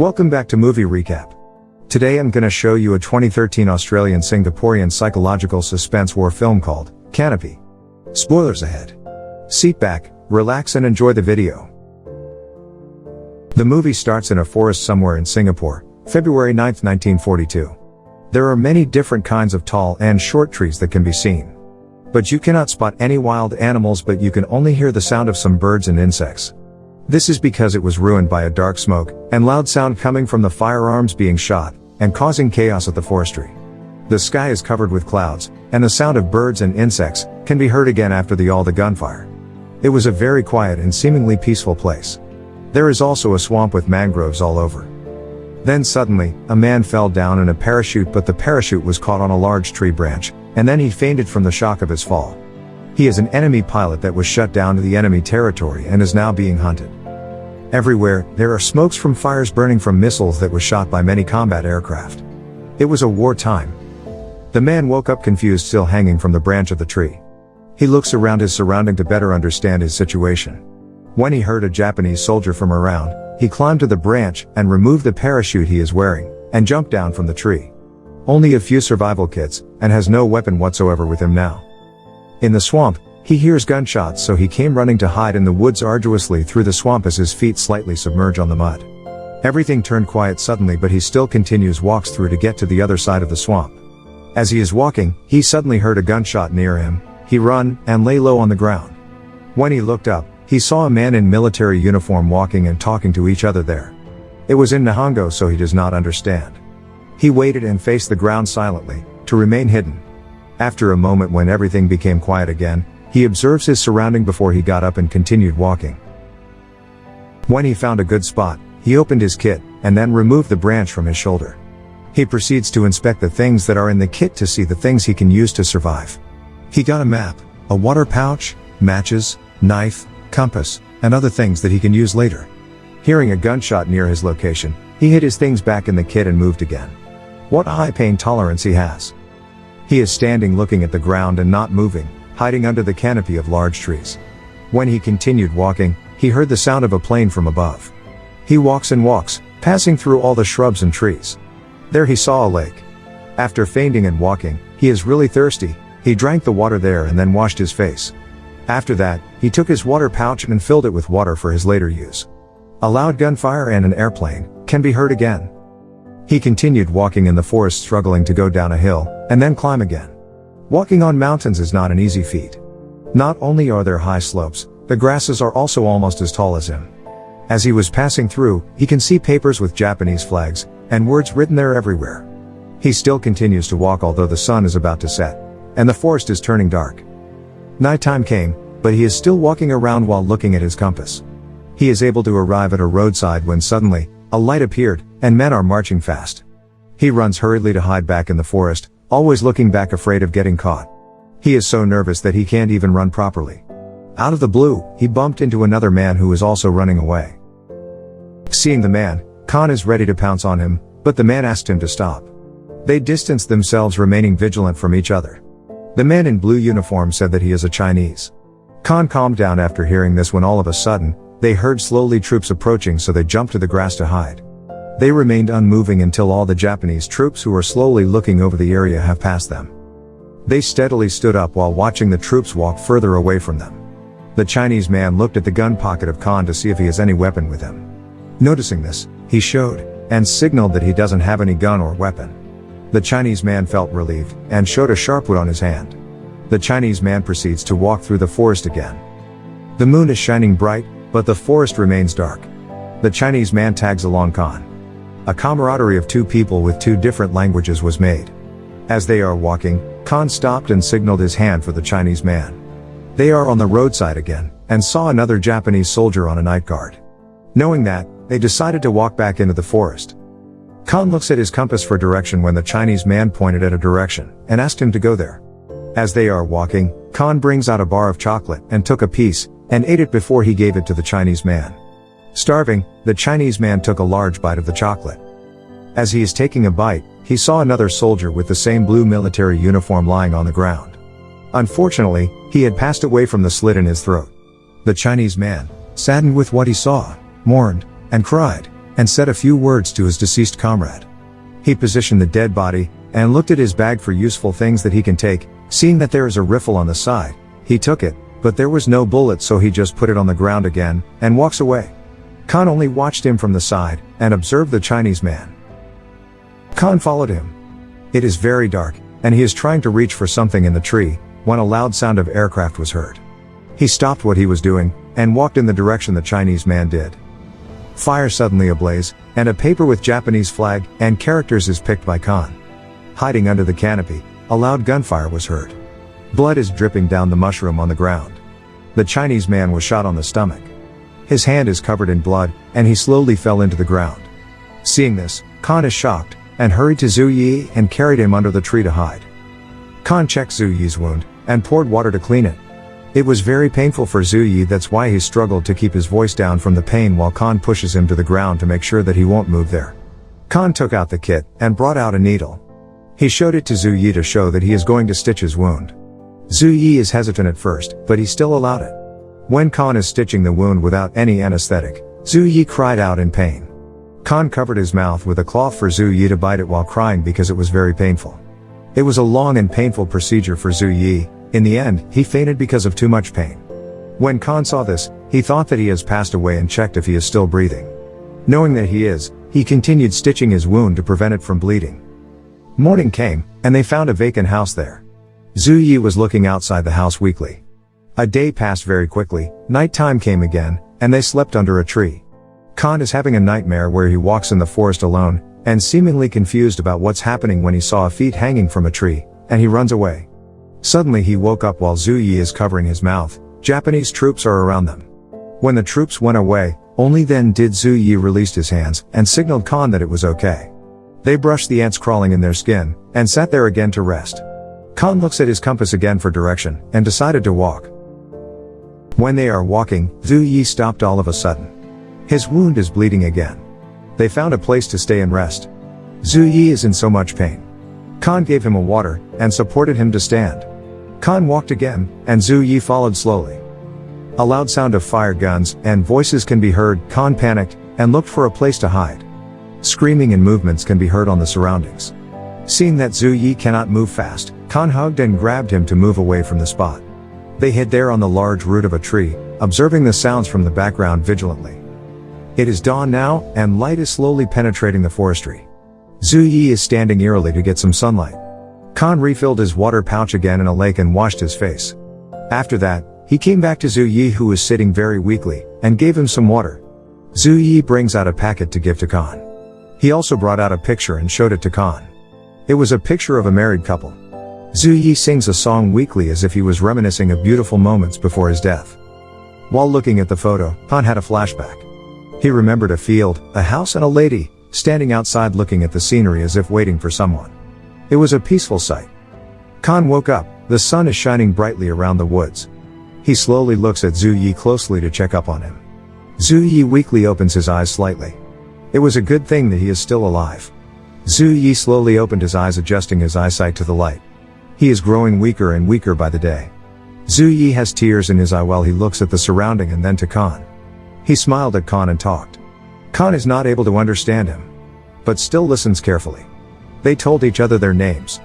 Welcome back to Movie Recap. Today I'm gonna show you a 2013 Australian-Singaporean psychological suspense war film called Canopy. Spoilers ahead. Sit back, relax and enjoy the video. The movie starts in a forest somewhere in Singapore, February 9, 1942. There are many different kinds of tall and short trees that can be seen. But you cannot spot any wild animals, but you can only hear the sound of some birds and insects. This is because it was ruined by a dark smoke and loud sound coming from the firearms being shot and causing chaos at the forestry. The sky is covered with clouds, and the sound of birds and insects can be heard again after all the gunfire. It was a very quiet and seemingly peaceful place. There is also a swamp with mangroves all over. Then suddenly, a man fell down in a parachute, but the parachute was caught on a large tree branch, and then he fainted from the shock of his fall. He is an enemy pilot that was shut down to the enemy territory and is now being hunted. Everywhere, there are smokes from fires burning from missiles that were shot by many combat aircraft. It was a war time. The man woke up confused, still hanging from the branch of the tree. He looks around his surrounding to better understand his situation. When he heard a Japanese soldier from around, he climbed to the branch and removed the parachute he is wearing, and jumped down from the tree. Only a few survival kits, and has no weapon whatsoever with him now. In the swamp, he hears gunshots, so he came running to hide in the woods arduously through the swamp as his feet slightly submerge on the mud. Everything turned quiet suddenly, but he still walks through to get to the other side of the swamp. As he is walking, he suddenly heard a gunshot near him. He run and lay low on the ground. When he looked up, he saw a man in military uniform walking and talking to each other there. It was in Nihongo, so he does not understand. He waited and faced the ground silently, to remain hidden. After a moment, when everything became quiet again, he observes his surrounding before he got up and continued walking. When he found a good spot, he opened his kit, and then removed the branch from his shoulder. He proceeds to inspect the things that are in the kit to see the things he can use to survive. He got a map, a water pouch, matches, knife, compass, and other things that he can use later. Hearing a gunshot near his location, he hid his things back in the kit and moved again. What high pain tolerance he has. He is standing looking at the ground and not moving, hiding under the canopy of large trees. When he continued walking, he heard the sound of a plane from above. He walks and walks, passing through all the shrubs and trees. There he saw a lake. After fainting and walking, he is really thirsty. He drank the water there and then washed his face. After that, he took his water pouch and filled it with water for his later use. A loud gunfire and an airplane can be heard again. He continued walking in the forest, struggling to go down a hill and then climb again. Walking on mountains is not an easy feat. Not only are there high slopes, the grasses are also almost as tall as him. As he was passing through, he can see papers with Japanese flags and words written there everywhere. He still continues to walk, although the sun is about to set, and the forest is turning dark. Nighttime came, but he is still walking around while looking at his compass. He is able to arrive at a roadside when suddenly, a light appeared, and men are marching fast. He runs hurriedly to hide back in the forest, always looking back, afraid of getting caught. He is so nervous that he can't even run properly. Out of the blue, he bumped into another man who is also running away. Seeing the man, Khan is ready to pounce on him, but the man asked him to stop. They distanced themselves, remaining vigilant from each other. The man in blue uniform said that he is a Chinese. Khan calmed down after hearing this, when all of a sudden, they heard slowly troops approaching, so they jumped to the grass to hide. They remained unmoving until all the Japanese troops who were slowly looking over the area have passed them. They steadily stood up while watching the troops walk further away from them. The Chinese man looked at the gun pocket of Khan to see if he has any weapon with him. Noticing this, he showed and signaled that he doesn't have any gun or weapon. The Chinese man felt relieved and showed a sharp wood on his hand. The Chinese man proceeds to walk through the forest again. The moon is shining bright, but the forest remains dark. The Chinese man tags along Khan. A camaraderie of two people with two different languages was made. As they are walking, Khan stopped and signaled his hand for the Chinese man. They are on the roadside again, and saw another Japanese soldier on a night guard. Knowing that, they decided to walk back into the forest. Khan looks at his compass for direction when the Chinese man pointed at a direction, and asked him to go there. As they are walking, Khan brings out a bar of chocolate and took a piece, and ate it before he gave it to the Chinese man. Starving, the Chinese man took a large bite of the chocolate. As he is taking a bite, he saw another soldier with the same blue military uniform lying on the ground. Unfortunately, he had passed away from the slit in his throat. The Chinese man, saddened with what he saw, mourned, and cried. and said a few words to his deceased comrade. He positioned the dead body, and looked at his bag for useful things that he can take. Seeing that there is a rifle on the side, he took it, but there was no bullet, so he just put it on the ground again, and walks away. Khan only watched him from the side, and observed the Chinese man. Khan followed him. It is very dark, and he is trying to reach for something in the tree, when a loud sound of aircraft was heard. He stopped what he was doing, and walked in the direction the Chinese man did. Fire suddenly ablaze, and a paper with Japanese flag and characters is picked by Khan. Hiding under the canopy, a loud gunfire was heard. Blood is dripping down the mushroom on the ground. The Chinese man was shot on the stomach. His hand is covered in blood, and he slowly fell into the ground. Seeing this, Khan is shocked, and hurried to Zhu Yi and carried him under the tree to hide. Khan checked Zhu Yi's wound, and poured water to clean it. It was very painful for Zhu Yi, that's why he struggled to keep his voice down from the pain while Khan pushes him to the ground to make sure that he won't move there. Khan took out the kit, and brought out a needle. He showed it to Zhu Yi to show that he is going to stitch his wound. Zhu Yi is hesitant at first, but he still allowed it. When Khan is stitching the wound without any anesthetic, Zhu Yi cried out in pain. Khan covered his mouth with a cloth for Zhu Yi to bite it while crying because it was very painful. It was a long and painful procedure for Zhu Yi. In the end, he fainted because of too much pain. When Khan saw this, he thought that he has passed away and checked if he is still breathing. Knowing that he is, he continued stitching his wound to prevent it from bleeding. Morning came, and they found a vacant house there. Zhu Yi was looking outside the house weakly. A day passed very quickly, nighttime came again, and they slept under a tree. Khan is having a nightmare where he walks in the forest alone, and seemingly confused about what's happening when he saw a feet hanging from a tree, and he runs away. Suddenly he woke up while Zhu Yi is covering his mouth. Japanese troops are around them. When the troops went away, only then did Zhu Yi release his hands, and signaled Khan that it was okay. They brushed the ants crawling in their skin, and sat there again to rest. Khan looks at his compass again for direction, and decided to walk. When they are walking, Zhu Yi stopped all of a sudden. His wound is bleeding again. They found a place to stay and rest. Zhu Yi is in so much pain. Khan gave him a water, and supported him to stand. Khan walked again, and Zhu Yi followed slowly. A loud sound of fire guns and voices can be heard. Khan panicked, and looked for a place to hide. Screaming and movements can be heard on the surroundings. Seeing that Zhu Yi cannot move fast, Khan hugged and grabbed him to move away from the spot. They hid there on the large root of a tree, observing the sounds from the background vigilantly. It is dawn now, and light is slowly penetrating the forestry. Zhu Yi is standing eerily to get some sunlight. Khan refilled his water pouch again in a lake and washed his face. After that, he came back to Zhu Yi, who was sitting very weakly, and gave him some water. Zhu Yi brings out a packet to give to Khan. He also brought out a picture and showed it to Khan. It was a picture of a married couple. Zhu Yi sings a song weakly as if he was reminiscing of beautiful moments before his death. While looking at the photo, Khan had a flashback. He remembered a field, a house and a lady, standing outside looking at the scenery as if waiting for someone. It was a peaceful sight. Khan woke up, the sun is shining brightly around the woods. He slowly looks at Zhu Yi closely to check up on him. Zhu Yi weakly opens his eyes slightly. It was a good thing that he is still alive. Zhu Yi slowly opened his eyes, adjusting his eyesight to the light. He is growing weaker and weaker by the day. Zhu Yi has tears in his eye while he looks at the surrounding and then to Khan. He smiled at Khan and talked. Khan is not able to understand him, but still listens carefully. They told each other their names.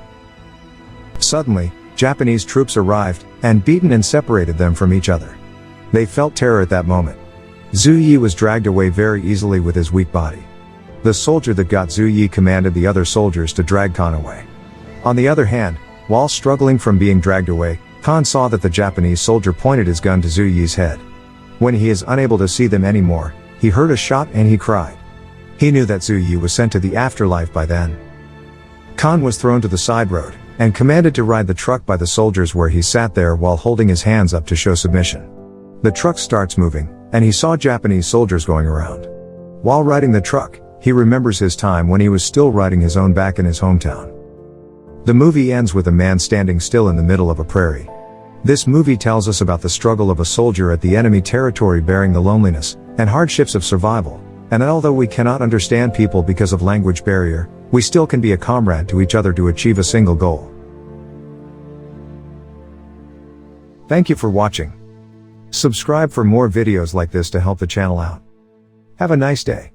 Suddenly, Japanese troops arrived, and beaten and separated them from each other. They felt terror at that moment. Zhu Yi was dragged away very easily with his weak body. The soldier that got Zhu Yi commanded the other soldiers to drag Khan away. On the other hand, while struggling from being dragged away, Khan saw that the Japanese soldier pointed his gun to Zhu Yi's head. When he is unable to see them anymore, he heard a shot and he cried. He knew that Zhu Yi was sent to the afterlife by then. Khan was thrown to the side road, and commanded to ride the truck by the soldiers, where he sat there while holding his hands up to show submission. The truck starts moving, and he saw Japanese soldiers going around. While riding the truck, he remembers his time when he was still riding his own back in his hometown. The movie ends with a man standing still in the middle of a prairie. This movie tells us about the struggle of a soldier at the enemy territory, bearing the loneliness and hardships of survival, and that although we cannot understand people because of language barrier, we still can be a comrade to each other to achieve a single goal. Thank you for watching. Subscribe for more videos like this to help the channel out. Have a nice day.